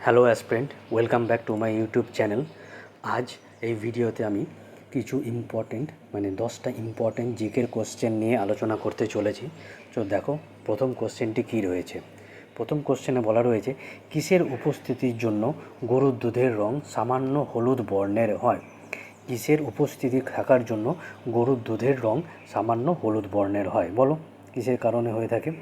Hello aspirant, welcome back to my YouTube channel. আজ এই ভিডিওতে আমি কিছু ইম্পর্টেন্ট 10টা ইম্পর্টেন্ট জিকের কোশ্চেন নিয়ে আলোচনা করতে চলেছি। তো দেখো প্রথম কোশ্চেনটি কী রয়েছে। প্রথম কোশ্চেনে বলা রয়েছে, কিসের উপস্থিতির জন্য গরুর দুধের রং সামান্য হলুদ বর্ণের হয়? কিসের উপস্থিতি থাকার জন্য গরুর দুধের রং সামান্য হলুদ বর্ণের হয়? বলো কিসের কারণে হয়ে থাকে?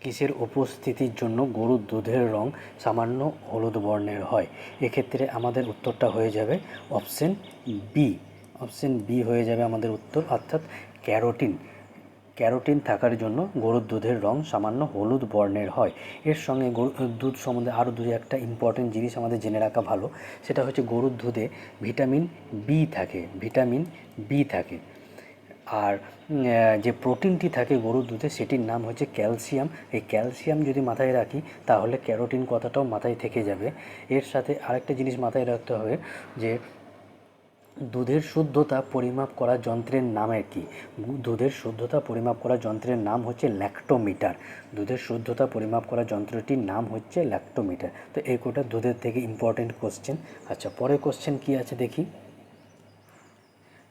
কিসের উপস্থিতির জন্য গরুর দুধের রং সামান্য হলুদ বর্ণের হয়? এক্ষেত্রে আমাদের উত্তরটা হয়ে যাবে অপশন বি। অপশন বি হয়ে যাবে আমাদের উত্তর, অর্থাৎ ক্যারোটিন। ক্যারোটিন থাকার জন্য গরুর দুধের রং সামান্য হলুদ বর্ণের হয়। এর সঙ্গে দুধ সম্বন্ধে আরও একটা ইম্পর্টেন্ট জিনিস আমাদের জেনে রাখা ভালো, সেটা হচ্ছে গরুর দুধে ভিটামিন বি থাকে। ভিটামিন বি থাকে। আর যে প্রোটিনটি থাকে গরুর দুধে সেটির নাম হচ্ছে ক্যালসিয়াম। এই ক্যালসিয়াম যদি মাথায় রাখি তাহলে ক্যারোটিন কথাটাও মাথায় থেকে যাবে। এর সাথে আরেকটা জিনিস মাথায় রাখতে হবে যে দুধের শুদ্ধতা পরিমাপ করা যন্ত্রের নামের কি? দুধের শুদ্ধতা পরিমাপ করা যন্ত্রের নাম হচ্ছে ল্যাক্টোমিটার। দুধের শুদ্ধতা পরিমাপ করা যন্ত্রটির নাম হচ্ছে ল্যাক্টোমিটার। তো এই কোটা দুধের থেকে ইম্পর্টেন্ট কোশ্চেন। আচ্ছা, পরের কোশ্চেন কি আছে দেখি।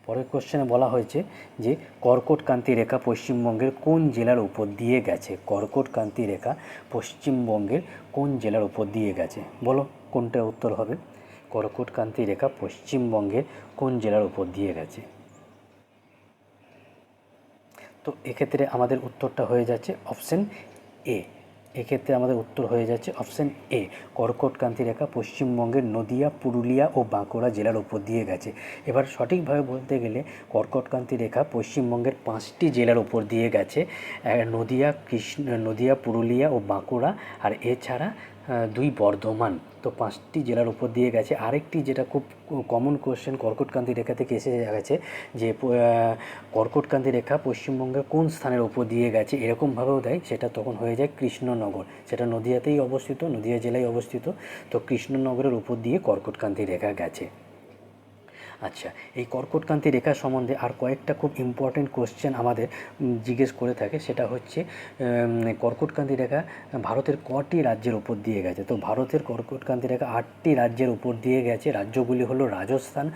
পরের কোশ্চেনে বলা হয়েছে যে কর্কটক্রান্তি রেখা পশ্চিমবঙ্গের কোন জেলার উপর দিয়ে গেছে? কর্কটক্রান্তি রেখা পশ্চিমবঙ্গের কোন জেলার উপর দিয়ে গেছে? বলো কোনটা উত্তর হবে? কর্কটক্রান্তি রেখা পশ্চিমবঙ্গের কোন জেলার উপর দিয়ে গেছে? তো এক্ষেত্রে আমাদের উত্তরটা হয়ে যাচ্ছে অপশন এ। এক্ষেত্রে আমাদের উত্তর হয়ে যাচ্ছে অপশন এ। কর্কটক্রান্তি রেখা পশ্চিমবঙ্গের নদিয়া, পুরুলিয়া ও বাঁকুড়া জেলার উপর দিয়ে গেছে। এবার সঠিকভাবে বলতে গেলে কর্কটক্রান্তি রেখা পশ্চিমবঙ্গের 5টি জেলার উপর দিয়ে গেছে। নদিয়া, পুরুলিয়া ও বাঁকুড়া, আর এছাড়া 2 বর্ধমান। তো 5টি জেলার উপর দিয়ে গেছে। আরেকটি যেটা খুব কমন কোশ্চেন কর্কটক্রান্তি রেখা থেকে এসে গেছে যে কর্কটক্রান্তি রেখা পশ্চিমবঙ্গের কোন স্থানের উপর দিয়ে গেছে, এরকমভাবেও দেয়, সেটা তখন হয়ে যায় কৃষ্ণনগর। সেটা নদিয়াতেই অবস্থিত, নদিয়া জেলায় অবস্থিত। তো কৃষ্ণনগরের উপর দিয়ে কর্কটক্রান্তি রেখা গেছে। আচ্ছা, এই কর্কটক্রান্তি রেখা সম্বন্ধে আর কয়েকটা খুব ইম্পর্টেন্ট কোশ্চেন আমাদের জিজ্ঞেস করে থাকে। সেটা হচ্ছে কর্কটক্রান্তি রেখা ভারতের কটি রাজ্যের উপর দিয়ে গেছে? তো ভারতের কর্কটক্রান্তি রেখা 8টি রাজ্যের উপর দিয়ে গেছে। রাজ্যগুলি হলো রাজস্থান,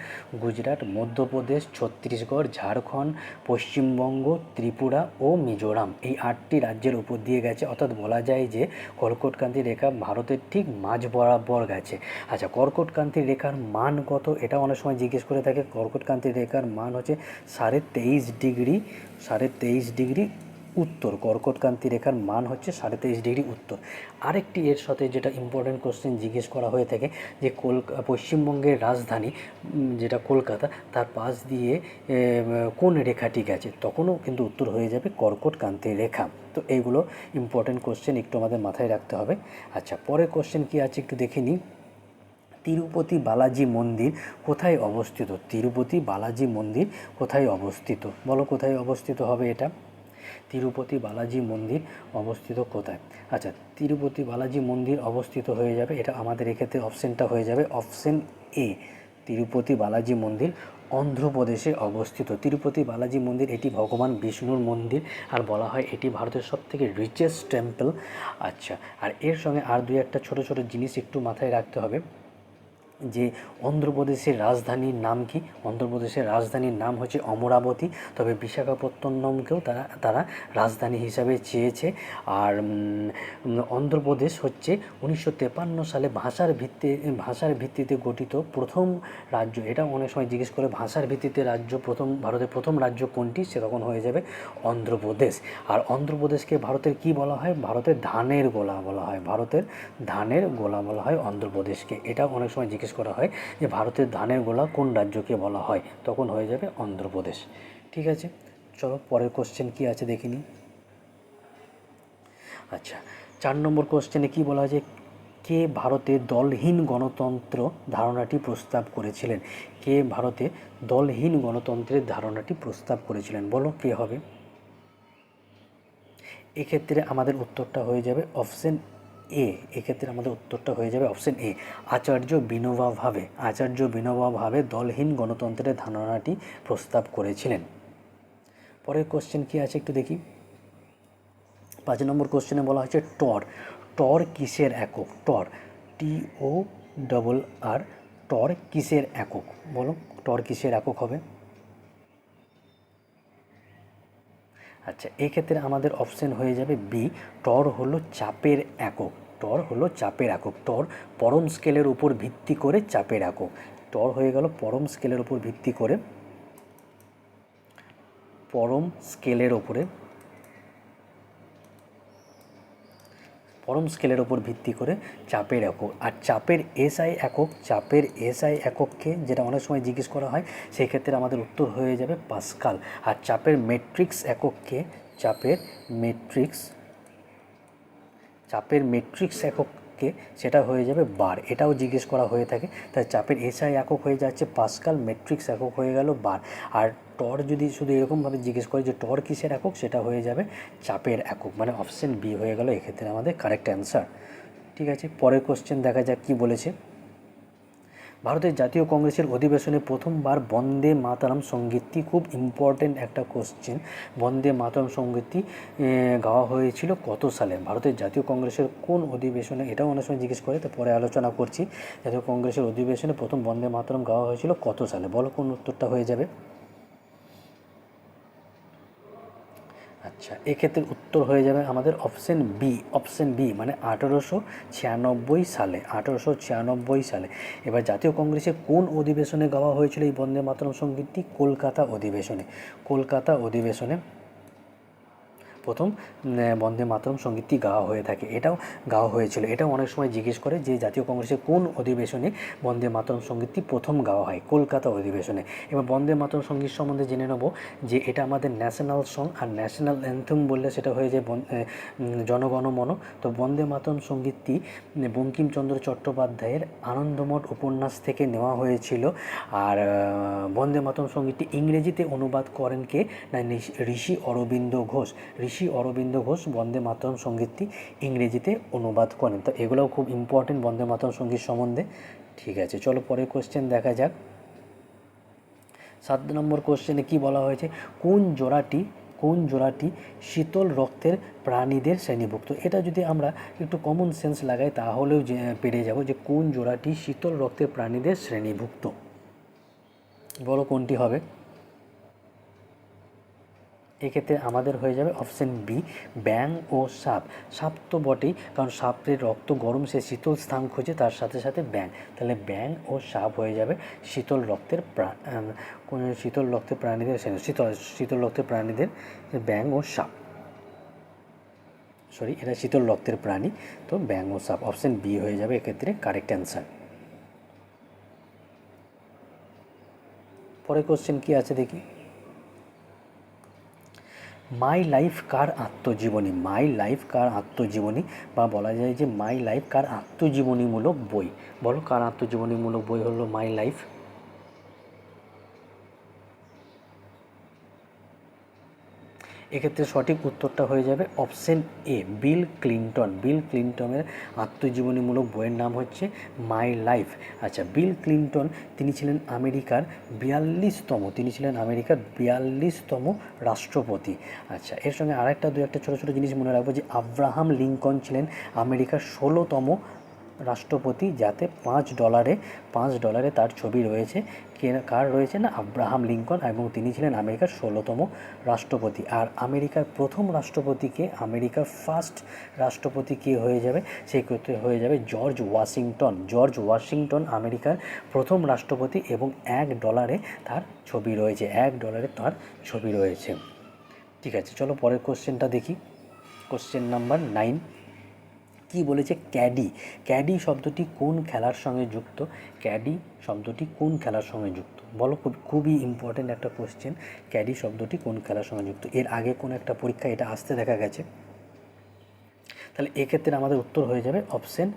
গুজরাট, মধ্যপ্রদেশ, ছত্তিশগড়, ঝাড়খণ্ড, পশ্চিমবঙ্গ, ত্রিপুরা ও মিজোরাম। এই 8টি রাজ্যের উপর দিয়ে গেছে। অর্থাৎ বলা যায় যে কর্কটক্রান্তি রেখা ভারতের ঠিক মাঝ বরাবর গেছে। আচ্ছা, কর্কটক্রান্তি রেখার মান কত? এটা অনেক সময় জিজ্ঞেস করে থাকে। কর্কটক্রান্তি রেখার মান হচ্ছে 23.5 ডিগ্রি। 23.5 ডিগ্রি উত্তর। কর্কটক্রান্তি রেখার মান হচ্ছে 23.5 ডিগ্রি উত্তর। আরেকটি এর সাথে যেটা ইম্পর্টেন্ট কোশ্চেন জিজ্ঞেস করা হয়ে থাকে যে পশ্চিমবঙ্গের রাজধানী যেটা কলকাতা, তার পাশ দিয়ে কোন রেখাটি গেছে? তখনও কিন্তু উত্তর হয়ে যাবে কর্কটক্রান্তি রেখা। তো এইগুলো ইম্পর্টেন্ট কোশ্চেন, একটু আমাদের মাথায় রাখতে হবে। আচ্ছা, পরের কোশ্চেন কি আছে একটু দেখে নিই। তিরুপতি বালাজি মন্দির কোথায় অবস্থিত? তিরুপতি বালাজি মন্দির কোথায় অবস্থিত? বলো কোথায় অবস্থিত হবে এটা? তিরুপতি বালাজি মন্দির অবস্থিত কোথায়? আচ্ছা, তিরুপতি বালাজি মন্দির অবস্থিত হয়ে যাবে, এটা আমাদের এক্ষেত্রে অপশানটা হয়ে যাবে অপশান এ। তিরুপতি বালাজি মন্দির অন্ধ্রপ্রদেশে অবস্থিত। তিরুপতি বালাজি মন্দির এটি ভগবান বিষ্ণুর মন্দির, আর বলা হয় এটি ভারতের সবথেকে রিচেস্ট টেম্পল। আচ্ছা, আর এর সঙ্গে আর একটা ছোটো ছোটো জিনিস একটু মাথায় রাখতে হবে যে অন্ধ্রপ্রদেশের রাজধানীর নাম কি? অন্ধ্রপ্রদেশের রাজধানীর নাম হচ্ছে অমরাবতী। তবে বিশাখাপত্তনমকেও তারা রাজধানী হিসাবে চেয়েছে। আর অন্ধ্রপ্রদেশ হচ্ছে 1953 সালে ভাষার ভিত্তিতে গঠিত প্রথম রাজ্য। এটা অনেক সময় জিজ্ঞেস করে ভাষার ভিত্তিতে রাজ্য ভারতের প্রথম রাজ্য কোনটি, সে তখন হয়ে যাবে অন্ধ্রপ্রদেশ। আর অন্ধ্রপ্রদেশকে ভারতের কি বলা হয়? ভারতের ধানের গোলা বলা হয়। ভারতের ধানের গোলা বলা হয় অন্ধ্রপ্রদেশকে। এটা অনেক সময় জিজ্ঞেস করা হয় যে ভারতের ধানের গোলা কোন রাজ্যকে বলা হয়, তখন হয়ে যাবে অন্ধ্রপ্রদেশ। ঠিক আছে, চলো পরের কোশ্চেন কি আছে দেখে নিই। আচ্ছা, 4 নম্বর কোশ্চেনে কি বলা হয়েছে? কে ভারতে দলহীন গণতন্ত্র ধারণাটি প্রস্তাব করেছিলেন? কে ভারতে দলহীন গণতন্ত্রের ধারণাটি প্রস্তাব করেছিলেন? বলো কে হবে? এক্ষেত্রে আমাদের উত্তরটা হয়ে যাবে অপশন এ। এক্ষেত্রে আমাদের উত্তরটা হয়ে যাবে অপশন এ, আচার্য বিনোবা ভাবে। আচার্য বিনোবা ভাবে দলহীন গণতন্ত্রের ধারণাটি প্রস্তাব করেছিলেন। পরের কোশ্চেন কি আছে একটু দেখি। 5 নম্বর কোশ্চেনে বলা হয়েছে টর। টর কিসের একক? টর, TORR, টর কিসের একক? বলো টর কিসের একক হবে? আচ্ছা, এক্ষেত্রে আমাদের অপশন হয়ে যাবে বি, টর হলো চাপের একক। টর হলো চাপের একক। টর পরম স্কেলের উপর ভিত্তি করে চাপের একক। টর হয়ে গেল পরম স্কেলের উপর ভিত্তি করে, পরম স্কেলের ওপরে, পরম স্কেলের ওপর ভিত্তি করে চাপের একক। আর চাপের এসআই একক, চাপের এসআই একককে যেটা অনেক সময় জিজ্ঞেস করা হয়, সেই ক্ষেত্রে আমাদের উত্তর হয়ে যাবে পাস্কাল। আর চাপের মেট্রিক্স একককে, চাপের মেট্রিক্স, চাপের মেট্রিক্স একককে সেটা হয়ে যাবে বার। এটাও জিজ্ঞেস করা হয়ে থাকে। তাই চাপের এসআই একক হয়ে যাচ্ছে পাস্কাল, মেট্রিক্স একক হয়ে গেল বার। আর টর যদি শুধু এরকমভাবে জিজ্ঞেস করে যে টর কিসের একক, সেটা হয়ে যাবে চাপের একক। মানে অপশন বি হয়ে গেল এক্ষেত্রে আমাদের কারেক্ট অ্যান্সার। ঠিক আছে, পরের কোশ্চেন দেখা যাক কী বলেছে। ভারতের জাতীয় কংগ্রেসের অধিবেশনে প্রথমবার বন্দে মাতরম সঙ্গীতটি, খুব ইম্পর্টেন্ট একটা কোশ্চেন, বন্দে মাতরম সঙ্গীতটি গাওয়া হয়েছিল কত সালে? ভারতের জাতীয় কংগ্রেসের কোন অধিবেশনে, এটাও অনেক সময় জিজ্ঞেস করে, তো পরে আলোচনা করছি। জাতীয় কংগ্রেসের অধিবেশনে প্রথম বন্দে মাতরম গাওয়া হয়েছিল কত সালে? বলো কোন উত্তরটা হয়ে যাবে? আচ্ছা, এক্ষেত্রে উত্তর হয়ে যাবে আমাদের অপশন বি। অপশন বি মানে 1896 সালে, 1896 সালে। এবার জাতীয় কংগ্রেসে কোন অধিবেশনে গাওয়া হয়েছিল এই বন্দে মাতরম সঙ্গীতটি? কলকাতা অধিবেশনে। কলকাতা অধিবেশনে প্রথম বন্দে মাতরম সঙ্গীতটি গাওয়া হয়ে থাকে। এটাও গাওয়া হয়েছিল। এটাও অনেক সময় জিজ্ঞেস করে যে জাতীয় কংগ্রেসের কোন অধিবেশনে বন্দে মাতরম সঙ্গীতটি প্রথম গাওয়া হয়? কলকাতা অধিবেশনে। এবার বন্দে মাতরম সঙ্গীত সম্বন্ধে জেনে নেব যে এটা আমাদের ন্যাশনাল সং, আর ন্যাশনাল অ্যান্থেম বললে সেটা হয়ে যায় জনগণমন। তো বন্দে মাতরম সঙ্গীতটি বঙ্কিমচন্দ্র চট্টোপাধ্যায়ের আনন্দমঠ উপন্যাস থেকে নেওয়া হয়েছিল। আর বন্দে মাতরম সঙ্গীতটি ইংরেজিতে অনুবাদ করেন কে? না, ঋষি অরবিন্দ ঘোষ। ঋষি অরবিন্দ ঘোষ বন্দে মাতরম সঙ্গীতটি ইংরেজিতে অনুবাদ করেন। তো এগুলোও খুব ইম্পর্টেন্ট বন্দে মাতরম সঙ্গীত সম্বন্ধে। ঠিক আছে, চলো পরের কোশ্চেন দেখা যাক। 7 নম্বর কোশ্চেনে কি বলা হয়েছে? কোন জোড়াটি শীতল রক্তের প্রাণীদের শ্রেণীভুক্ত? এটা যদি আমরা একটু কমন সেন্স লাগাই তাহলেও পেরে যাব যে কোন জোড়াটি শীতল রক্তের প্রাণীদের শ্রেণীভুক্ত। বলো কোনটি হবে? এক্ষেত্রে আমাদের হয়ে যাবে অপশন বি, ব্যাঙ ও সাপ। সাপ তো বটেই, কারণ সাপের রক্ত গরম, সে শীতল স্থান খোঁজে, তার সাথে সাথে ব্যাঙ। তাহলে ব্যাঙ ও সাপ হয়ে যাবে শীতল রক্তের শীতল রক্তের প্রাণীদের, শীতল রক্তের প্রাণীদের ব্যাঙ ও সাপ। সরি, এটা শীতল রক্তের প্রাণী, তো ব্যাঙ ও সাপ। অপশন বি হয়ে যাবে এক্ষেত্রে কারেক্ট অ্যান্সার। পরের কোশ্চেন কি আছে দেখি। মাই লাইফ কার আত্মজীবনী? মাই লাইফ কার আত্মজীবনী, বা বলা যায় যে মাই লাইফ কার আত্মজীবনীমূলক বই? বলো কার আত্মজীবনীমূলক বই হলো মাই লাইফ? এক্ষেত্রে সঠিক উত্তরটা হয়ে যাবে অপশন এ, বিল ক্লিন্টন। বিল ক্লিন্টনের আত্মজীবনীমূলক বইয়ের নাম হচ্ছে মাই লাইফ। আচ্ছা, বিল ক্লিন্টন তিনি ছিলেন আমেরিকার 42তম রাষ্ট্রপতি। আচ্ছা, এর সঙ্গে আরেকটা দু একটা ছোটো ছোটো জিনিস মনে রাখবো যে আব্রাহাম লিঙ্কন ছিলেন আমেরিকার 16তম রাষ্ট্রপতি, যাতে $5 তার ছবি রয়েছে। কার রয়েছে? না, আব্রাহাম লিঙ্কন, এবং তিনি ছিলেন আমেরিকার 16তম রাষ্ট্রপতি। আর আমেরিকার প্রথম রাষ্ট্রপতিকে, আমেরিকার ফার্স্ট রাষ্ট্রপতি কে হয়ে যাবে? সেই ক্ষেত্রে হয়ে যাবে জর্জ ওয়াশিংটন। জর্জ ওয়াশিংটন আমেরিকার প্রথম রাষ্ট্রপতি, এবং $1 তার ছবি রয়েছে, $1 তার ছবি রয়েছে। ঠিক আছে, চলো পরের কোশ্চেনটা দেখি। কোশ্চেন নাম্বার 9 কি বলেছে? ক্যাডি। ক্যাডি শব্দটি কোন খেলার সঙ্গে যুক্ত? ক্যাডি শব্দটি কোন খেলার সঙ্গে যুক্ত? বলো, খুবই ইম্পর্টেন্ট একটা কোশ্চেন। ক্যাডি শব্দটি কোন খেলার সঙ্গে যুক্ত? এর আগে কোন একটা পরীক্ষা এটা আসতে দেখা গেছে। তাহলে এক্ষেত্রে আমাদের উত্তর হয়ে যাবে অপশন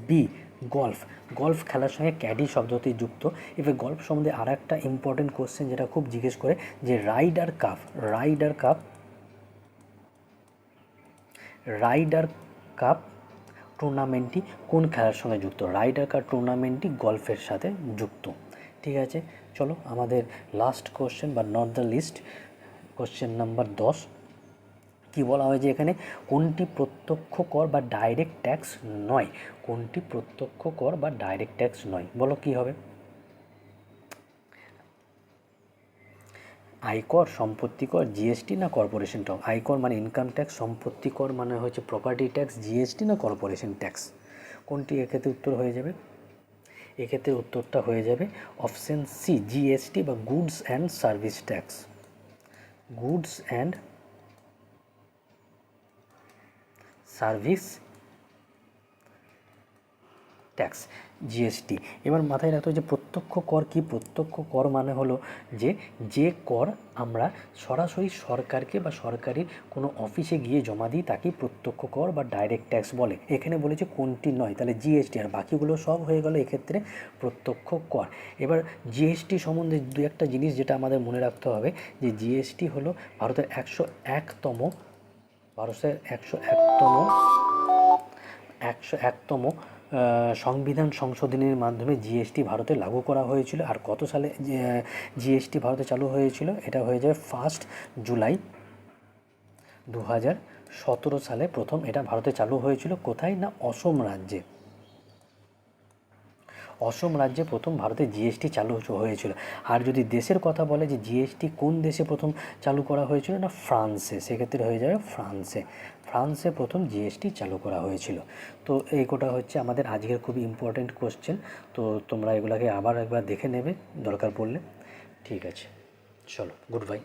বি, গল্ফ। গল্ফ খেলার সঙ্গে ক্যাডি শব্দটি যুক্ত। এবার গল্ফ সম্বন্ধে আর একটা ইম্পর্টেন্ট কোশ্চেন যেটা খুব জিজ্ঞেস করে যে রাইডার কাপ টুর্নামেন্টটি কোন খেলার সঙ্গে যুক্ত? রাইডার কাপ টুর্নামেন্টটি গল্ফের সাথে যুক্ত। ঠিক আছে, চলো আমাদের last question, but not the least, question number 10 কি বলা হয়েছে এখানে, কোনটি প্রত্যক্ষ কর বা ডাইরেক্ট ট্যাক্স নয়, কোনটি প্রত্যক্ষ কর বা ডাইরেক্ট ট্যাক্স নয়, বলো কি হবে? আয়কর, সম্পত্তি কর, জিএসটি না কর্পোরেশন ট্যাক্স? আয়কর মানে ইনকাম ট্যাক্স, সম্পত্তি কর মানে হচ্ছে প্রপার্টি ট্যাক্স, জিএসটি না কর্পোরেশন ট্যাক্স? কোনটি এক্ষেত্রে উত্তর হয়ে যাবে? এক্ষেত্রে উত্তরটা হয়ে যাবে অপশন সি, জিএসটি বা goods and service tax. Goods and service tax, GST. এবার মাথায় রাখতে হবে যে প্রত্যক্ষ কর কি? প্রত্যক্ষ কর মানে হলো যে কর আমরা সরাসরি সরকারকে বা সরকারি কোনো অফিসে গিয়ে জমা দিই তাকেই প্রত্যক্ষ কর বা ডাইরেক্ট ট্যাক্স বলে। এখানে বলেছে কোনটি নয়, তাহলে জিএসটি, আর বাকিগুলো সব হয়ে গেল এক্ষেত্রে প্রত্যক্ষ কর। এবার জিএসটি সম্বন্ধে দু একটা জিনিস যেটা আমাদের মনে রাখতে হবে, যে জিএসটি হলো ভারতের 101তম সংবিধান সংশোধনীর মাধ্যমে জিএসটি ভারতে লাগু করা হয়েছিল। আর কত সালে জিএসটি ভারতে চালু হয়েছিল? এটা হয়ে যাবে 1 জুলাই 2017 সালে প্রথম এটা ভারতে চালু হয়েছিল। কোথায় না অসম রাজ্যে। অসম রাজ্যে প্রথম ভারতে জিএসটি চালু হয়েছিল। আর যদি দেশের কথা বলে যে জিএসটি কোন দেশে প্রথম চালু করা হয়েছিল, না ফ্রান্সে, সেক্ষেত্রে হয়ে যাবে ফ্রান্সে প্রথম জিএসটি চালু করা হয়েছিল। তো এই কোটা হচ্ছে আমাদের আজকের খুবই ইম্পর্টেন্ট কোশ্চেন। তো তোমরা এগুলোকে আবার একবার দেখে নেবে দরকার পড়লে। ঠিক আছে, চলো, গুড বাই।